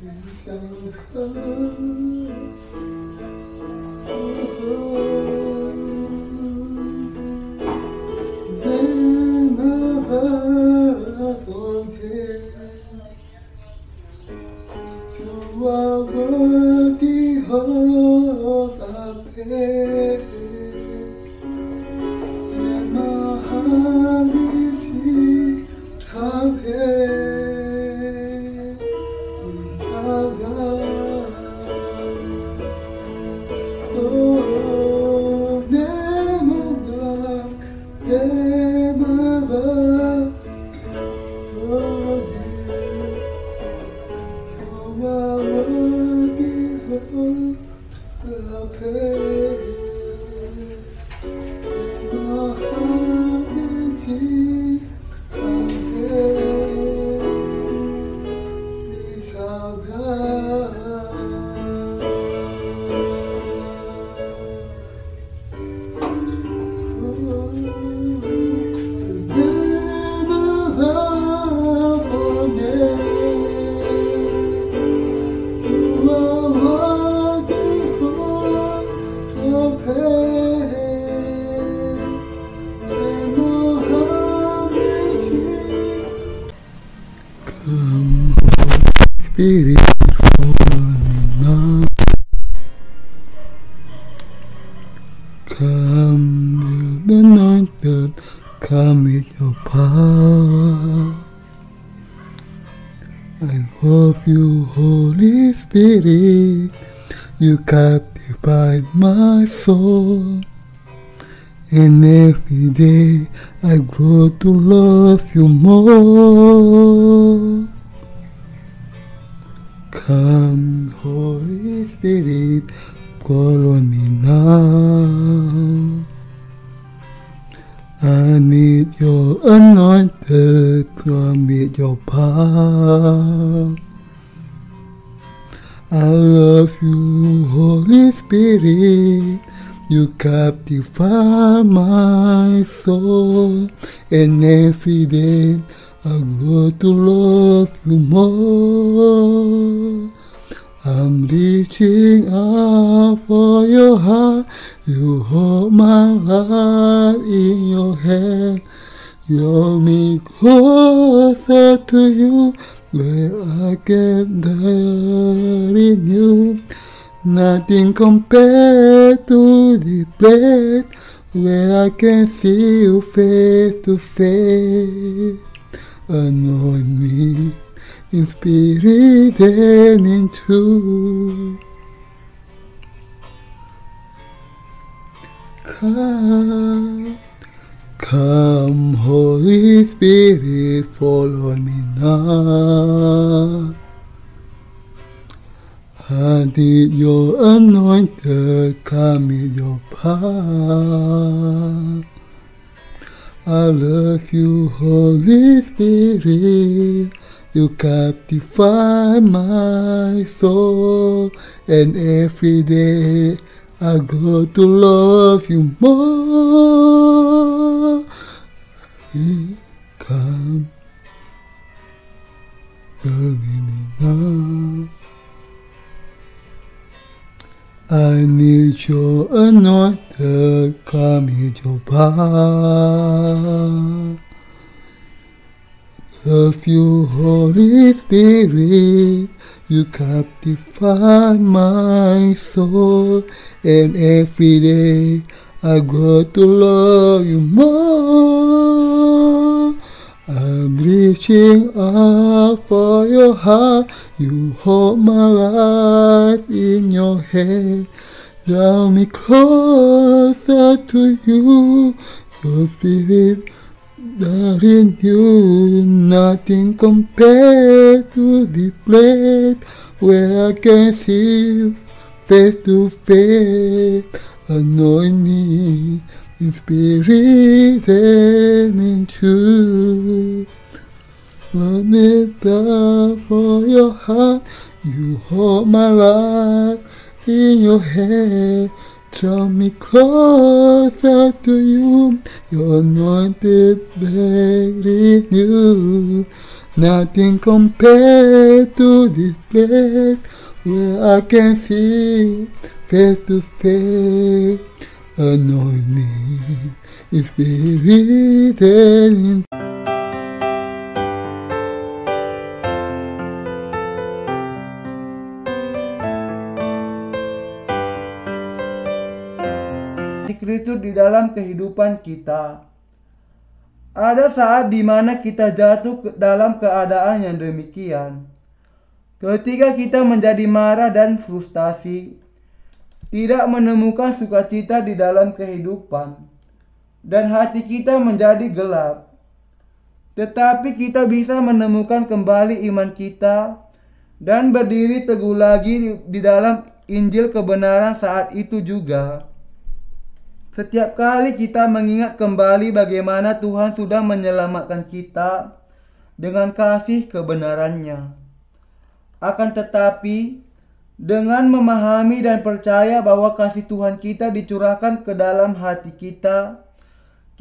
You are worthy of our praise, and my heart is in our praise. It's our God. Oh, never, never, oh, you are worthy of our praise. My heart is in our praise. It's our God. Spirit, fall now. Come, the anointed, come with your power. I hope you, Holy Spirit, you captivate my soul. And every day I grow to love you more. Come, Holy Spirit, call on me now. I need your anointed, come with your power. I love you, Holy Spirit, you captivate my soul. And every day I grow to love you more. I'm reaching out for your heart. You hold my life in your hand. You hold me closer to you, where I can die in you. Nothing compared to the place where I can see you face to face. Anoint me in spirit and in truth. Come, come, Holy Spirit, fall on me now. I need your anointed, come with your power. I love you, Holy Spirit, you captivate my soul. And every day I grow to love you more. Come, come with me now. I need your anointed, come with your power. Love you, Holy Spirit, you captivate my soul. And every day I grow to love you more. I'm reaching out for your heart. You hold my life in your hand. Draw me closer to you. Your spirit there in you. Nothing compared to the place where I can see you face to face. Anoint me in spirit and in truth. Let me die for your heart. You hold my life in your hand. Draw me closer to you. Your anointed back in you. Nothing compared to this place where I can see face to face. Anoint me in spirit and in Kristus di dalam kehidupan kita. Ada saat di mana kita jatuh dalam keadaan yang demikian. Ketika kita menjadi marah dan frustasi, tidak menemukan sukacita di dalam kehidupan, dan hati kita menjadi gelap. Tetapi kita bisa menemukan kembali iman kita dan berdiri teguh lagi di dalam Injil kebenaran saat itu juga. Setiap kali kita mengingat kembali bagaimana Tuhan sudah menyelamatkan kita dengan kasih kebenarannya. Akan tetapi, dengan memahami dan percaya bahwa kasih Tuhan kita dicurahkan ke dalam hati kita,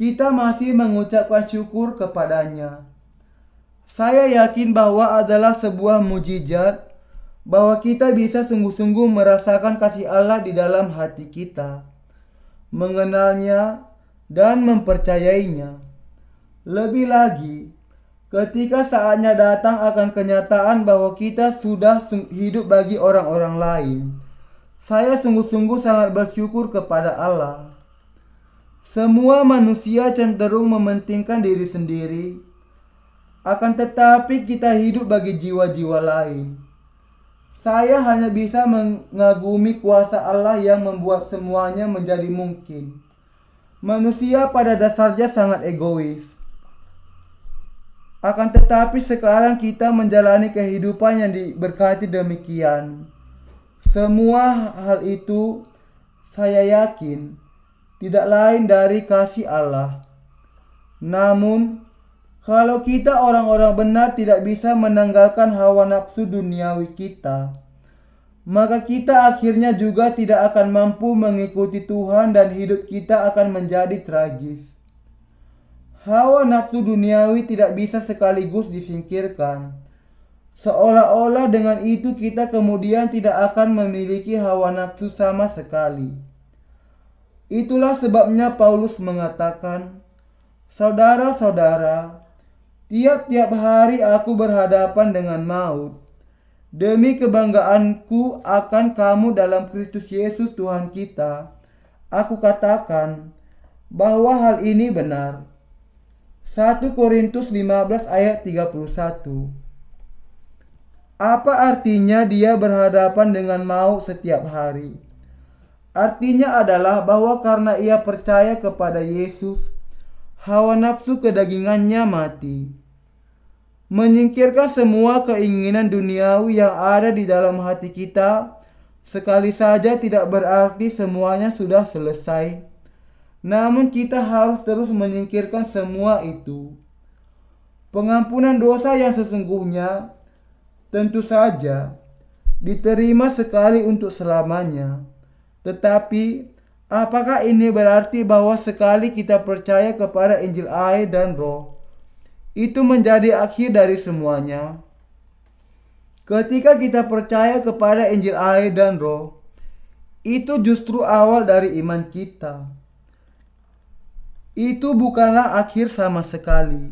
kita masih mengucapkan syukur kepadanya. Saya yakin bahwa adalah sebuah mujizat bahwa kita bisa sungguh-sungguh merasakan kasih Allah di dalam hati kita, mengenalnya dan mempercayainya. Lebih lagi, ketika saatnya datang akan kenyataan bahwa kita sudah hidup bagi orang-orang lain, saya sungguh-sungguh sangat bersyukur kepada Allah. Semua manusia cenderung mementingkan diri sendiri, akan tetapi kita hidup bagi jiwa-jiwa lain. Saya hanya bisa mengagumi kuasa Allah yang membuat semuanya menjadi mungkin. Manusia pada dasarnya sangat egois. Akan tetapi sekarang kita menjalani kehidupan yang diberkati demikian. Semua hal itu saya yakin tidak lain dari kasih Allah. Namun, kalau kita orang-orang benar tidak bisa menanggalkan hawa nafsu duniawi kita, maka kita akhirnya juga tidak akan mampu mengikuti Tuhan dan hidup kita akan menjadi tragis. Hawa nafsu duniawi tidak bisa sekaligus disingkirkan. Seolah-olah dengan itu kita kemudian tidak akan memiliki hawa nafsu sama sekali. Itulah sebabnya Paulus mengatakan, "Saudara-saudara, tiap-tiap hari aku berhadapan dengan maut. Demi kebanggaanku akan kamu dalam Kristus Yesus Tuhan kita, aku katakan bahwa hal ini benar." 1 Korintus 15 ayat 31. Apa artinya dia berhadapan dengan maut setiap hari? Artinya adalah bahwa karena ia percaya kepada Yesus, hawa nafsu kedagingannya mati. Menyingkirkan semua keinginan duniawi yang ada di dalam hati kita sekali saja tidak berarti semuanya sudah selesai. Namun kita harus terus menyingkirkan semua itu. Pengampunan dosa yang sesungguhnya tentu saja diterima sekali untuk selamanya. Tetapi apakah ini berarti bahwa sekali kita percaya kepada Injil air dan Roh, itu menjadi akhir dari semuanya? Ketika kita percaya kepada Injil air dan Roh, itu justru awal dari iman kita. Itu bukanlah akhir sama sekali.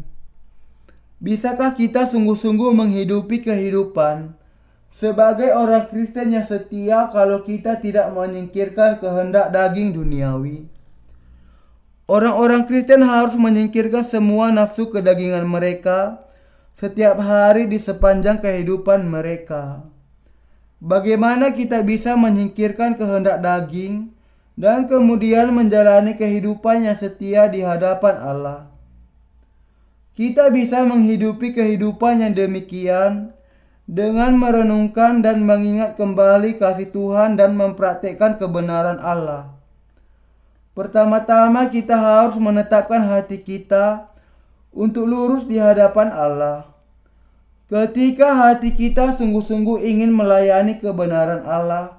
Bisakah kita sungguh-sungguh menghidupi kehidupan sebagai orang Kristen yang setia kalau kita tidak menyingkirkan kehendak daging duniawi? Orang-orang Kristen harus menyingkirkan semua nafsu kedagingan mereka setiap hari di sepanjang kehidupan mereka. Bagaimana kita bisa menyingkirkan kehendak daging dan kemudian menjalani kehidupan yang setia di hadapan Allah? Kita bisa menghidupi kehidupan yang demikian dengan merenungkan dan mengingat kembali kasih Tuhan dan mempraktekkan kebenaran Allah. Pertama-tama kita harus menetapkan hati kita untuk lurus di hadapan Allah. Ketika hati kita sungguh-sungguh ingin melayani kebenaran Allah,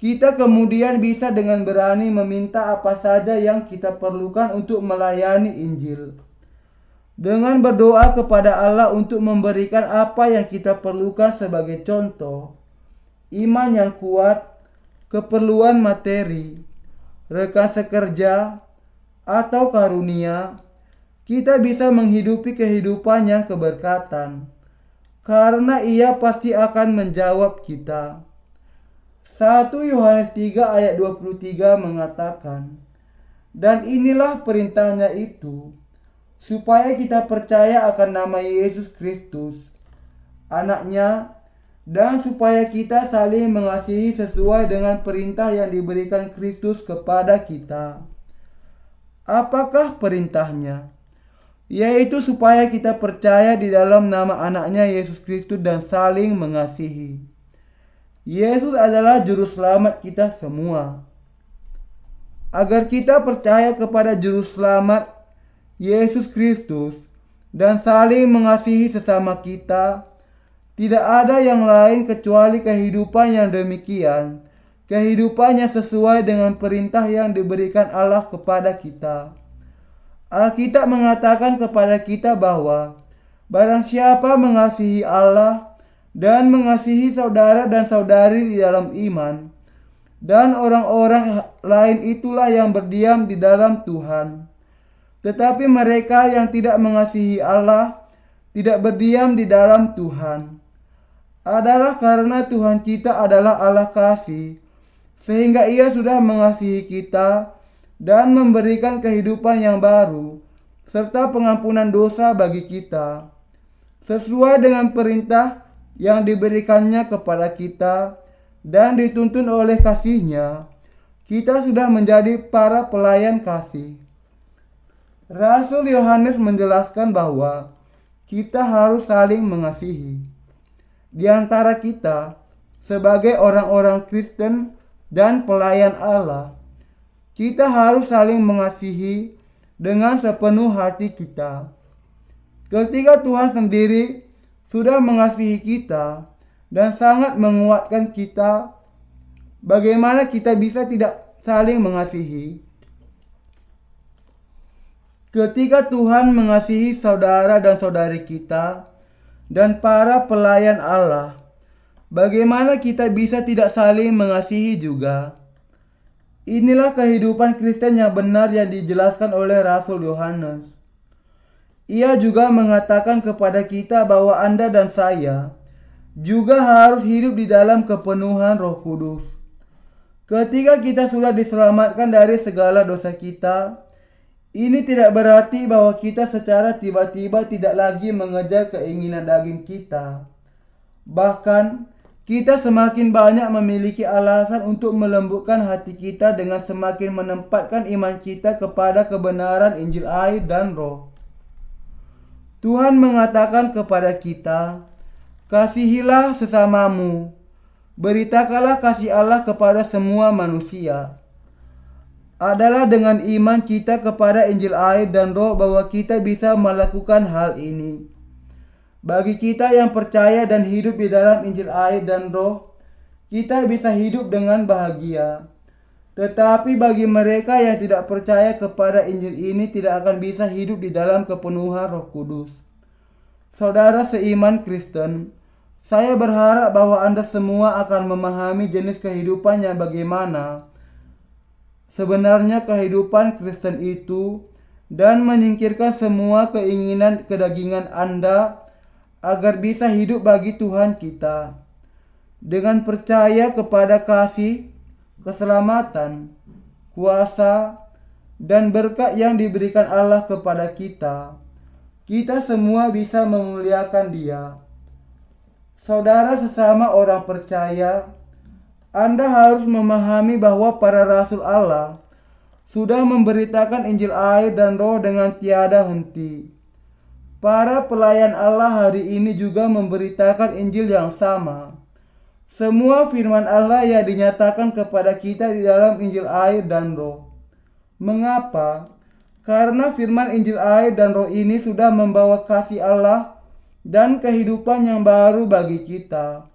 kita kemudian bisa dengan berani meminta apa saja yang kita perlukan untuk melayani Injil. dengan berdoa kepada Allah untuk memberikan apa yang kita perlukan sebagai contoh, iman yang kuat, keperluan materi, rekan sekerja, atau karunia, kita bisa menghidupi kehidupan yang keberkatan, karena Ia pasti akan menjawab kita. 1 Yohanes 3 ayat 23 mengatakan, "Dan inilah perintahnya itu, supaya kita percaya akan nama Yesus Kristus, Anaknya, dan supaya kita saling mengasihi sesuai dengan perintah yang diberikan Kristus kepada kita." Apakah perintahnya? Yaitu supaya kita percaya di dalam nama Anaknya Yesus Kristus dan saling mengasihi. Yesus adalah juru selamat kita semua. Agar kita percaya kepada juru selamat Yesus Kristus dan saling mengasihi sesama kita, tidak ada yang lain kecuali kehidupan yang demikian, kehidupannya sesuai dengan perintah yang diberikan Allah kepada kita. Alkitab mengatakan kepada kita bahwa barang siapa mengasihi Allah dan mengasihi saudara dan saudari di dalam iman, dan orang-orang lain itulah yang berdiam di dalam Tuhan. Tetapi mereka yang tidak mengasihi Allah tidak berdiam di dalam Tuhan. Adalah karena Tuhan kita adalah Allah kasih, sehingga Ia sudah mengasihi kita dan memberikan kehidupan yang baru, serta pengampunan dosa bagi kita, sesuai dengan perintah yang diberikannya kepada kita dan dituntun oleh kasih-Nya. Kita sudah menjadi para pelayan kasih. Rasul Yohanes menjelaskan bahwa kita harus saling mengasihi. Di antara kita, sebagai orang-orang Kristen dan pelayan Allah, kita harus saling mengasihi dengan sepenuh hati kita. Ketika Tuhan sendiri sudah mengasihi kita dan sangat menguatkan kita, bagaimana kita bisa tidak saling mengasihi? Ketika Tuhan mengasihi saudara dan saudari kita dan para pelayan Allah, bagaimana kita bisa tidak saling mengasihi juga? Inilah kehidupan Kristen yang benar yang dijelaskan oleh Rasul Yohanes. Ia juga mengatakan kepada kita bahwa Anda dan saya juga harus hidup di dalam kepenuhan Roh Kudus. Ketika kita sudah diselamatkan dari segala dosa kita, ini tidak berarti bahwa kita secara tiba-tiba tidak lagi mengejar keinginan daging kita. Bahkan, kita semakin banyak memiliki alasan untuk melembutkan hati kita dengan semakin menempatkan iman kita kepada kebenaran Injil air dan Roh. Tuhan mengatakan kepada kita, "Kasihilah sesamamu, beritakanlah kasih Allah kepada semua manusia." Adalah dengan iman kita kepada Injil air dan Roh bahwa kita bisa melakukan hal ini. Bagi kita yang percaya dan hidup di dalam Injil air dan Roh, kita bisa hidup dengan bahagia. Tetapi bagi mereka yang tidak percaya kepada Injil ini tidak akan bisa hidup di dalam kepenuhan Roh Kudus. Saudara seiman Kristen, saya berharap bahwa Anda semua akan memahami jenis kehidupan yang bagaimana sebenarnya kehidupan Kristen itu dan menyingkirkan semua keinginan kedagingan Anda agar bisa hidup bagi Tuhan kita. Dengan percaya kepada kasih, keselamatan, kuasa, dan berkat yang diberikan Allah kepada kita, kita semua bisa memuliakan Dia. Saudara sesama orang percaya, Anda harus memahami bahwa para rasul Allah sudah memberitakan Injil air dan Roh dengan tiada henti. Para pelayan Allah hari ini juga memberitakan Injil yang sama. Semua firman Allah yang dinyatakan kepada kita di dalam Injil air dan Roh. Mengapa? Karena firman Injil air dan Roh ini sudah membawa kasih Allah dan kehidupan yang baru bagi kita.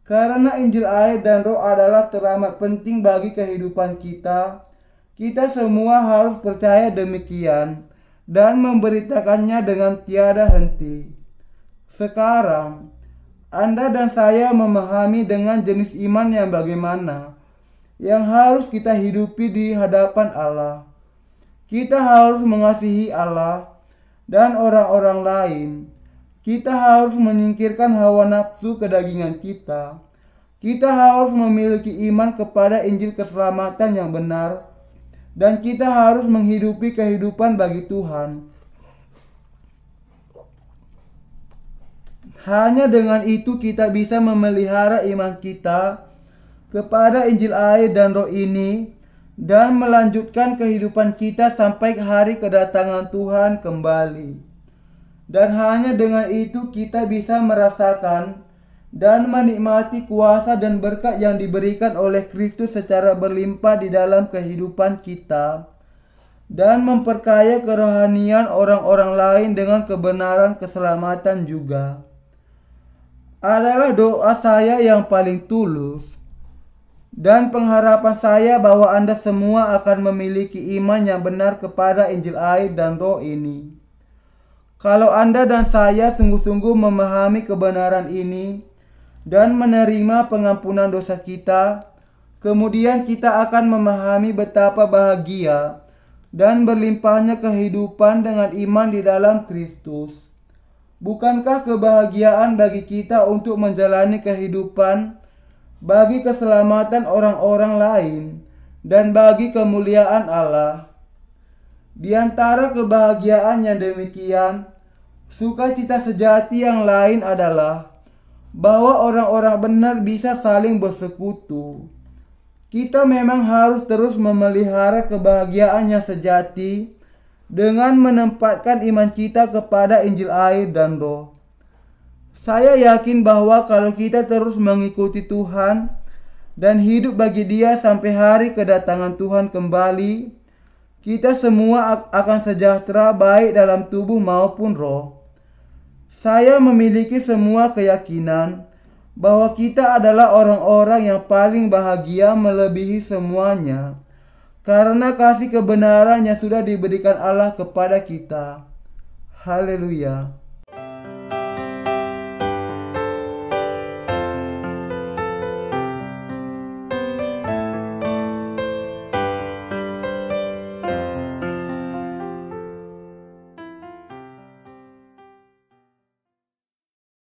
Karena Injil air dan Roh adalah teramat penting bagi kehidupan kita, kita semua harus percaya demikian dan memberitakannya dengan tiada henti. Sekarang, Anda dan saya memahami dengan jenis iman yang bagaimana yang harus kita hidupi di hadapan Allah. Kita harus mengasihi Allah dan orang-orang lain. Kita harus menyingkirkan hawa nafsu kedagingan kita. Kita harus memiliki iman kepada Injil keselamatan yang benar, dan kita harus menghidupi kehidupan bagi Tuhan. Hanya dengan itu kita bisa memelihara iman kita kepada Injil air dan Roh ini, dan melanjutkan kehidupan kita sampai hari kedatangan Tuhan kembali. Dan hanya dengan itu kita bisa merasakan dan menikmati kuasa dan berkat yang diberikan oleh Kristus secara berlimpah di dalam kehidupan kita, dan memperkaya kerohanian orang-orang lain dengan kebenaran keselamatan juga. Adalah doa saya yang paling tulus, dan pengharapan saya bahwa Anda semua akan memiliki iman yang benar kepada Injil air dan Roh ini. Kalau Anda dan saya sungguh-sungguh memahami kebenaran ini dan menerima pengampunan dosa kita, kemudian kita akan memahami betapa bahagia dan berlimpahnya kehidupan dengan iman di dalam Kristus. Bukankah kebahagiaan bagi kita untuk menjalani kehidupan bagi keselamatan orang-orang lain dan bagi kemuliaan Allah? Di antara kebahagiaan yang demikian, sukacita sejati yang lain adalah bahwa orang-orang benar bisa saling bersekutu. Kita memang harus terus memelihara kebahagiaan yang sejati dengan menempatkan iman kita kepada Injil air dan Roh. Saya yakin bahwa kalau kita terus mengikuti Tuhan dan hidup bagi Dia sampai hari kedatangan Tuhan kembali, kita semua akan sejahtera baik dalam tubuh maupun roh. Saya memiliki semua keyakinan bahwa kita adalah orang-orang yang paling bahagia melebihi semuanya, karena kasih kebenaran yang sudah diberikan Allah kepada kita. Haleluya.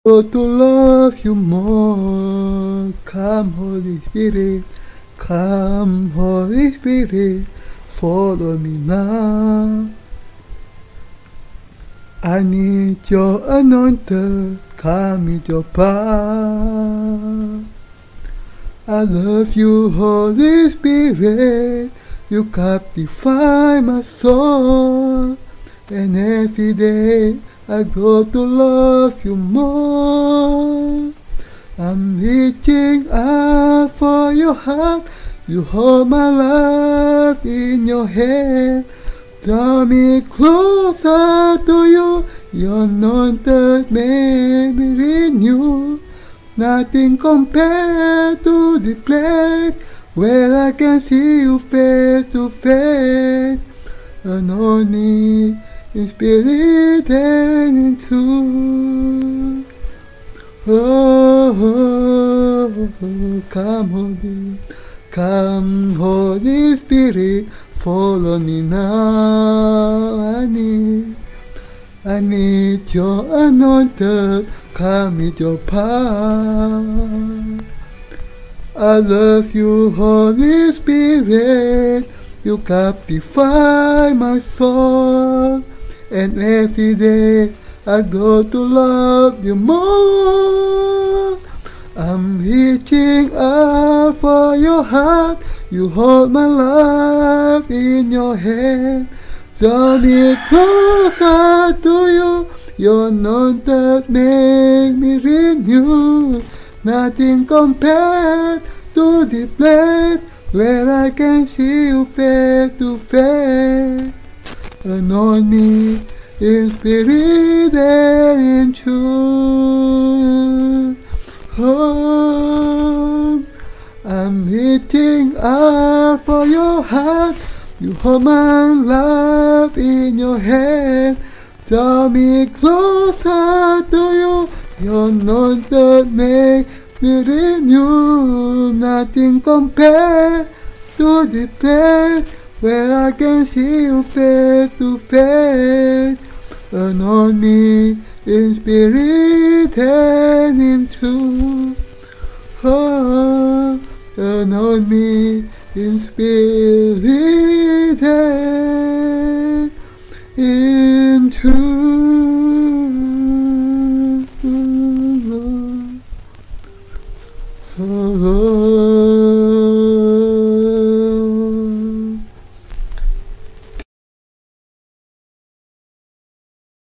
Oh, to love you more, come Holy Spirit, come Holy Spirit, follow me now. I need your anointed, come with your power. I love you, Holy Spirit, you captivate my soul, and every day I go to love you more. I'm reaching out for your heart. You hold my life in your hand. Draw me closer to you. Your anointed made me renew. Nothing compared to the place where I can see you face to face. Anoint me in spirit and in truth. Come Holy Spirit, follow me now. I need your anointed, come with your power. I love you, Holy Spirit, you captivate my soul. And every day I go to love you more. I'm reaching out for your heart. You hold my life in your hand. Draw me closer to you. Your anointed make me renew. Nothing compared to the place where I can see you face to face. Anoint me in spirit and in truth. Oh, I'm reaching out for your heart. You hold my life in your hand. Draw me closer to you. You're not that make me renew. Nothing compared to the place where I can see you face to face. Anoint me in spirit and in truth. Oh, anoint me in spirit and in truth. Oh,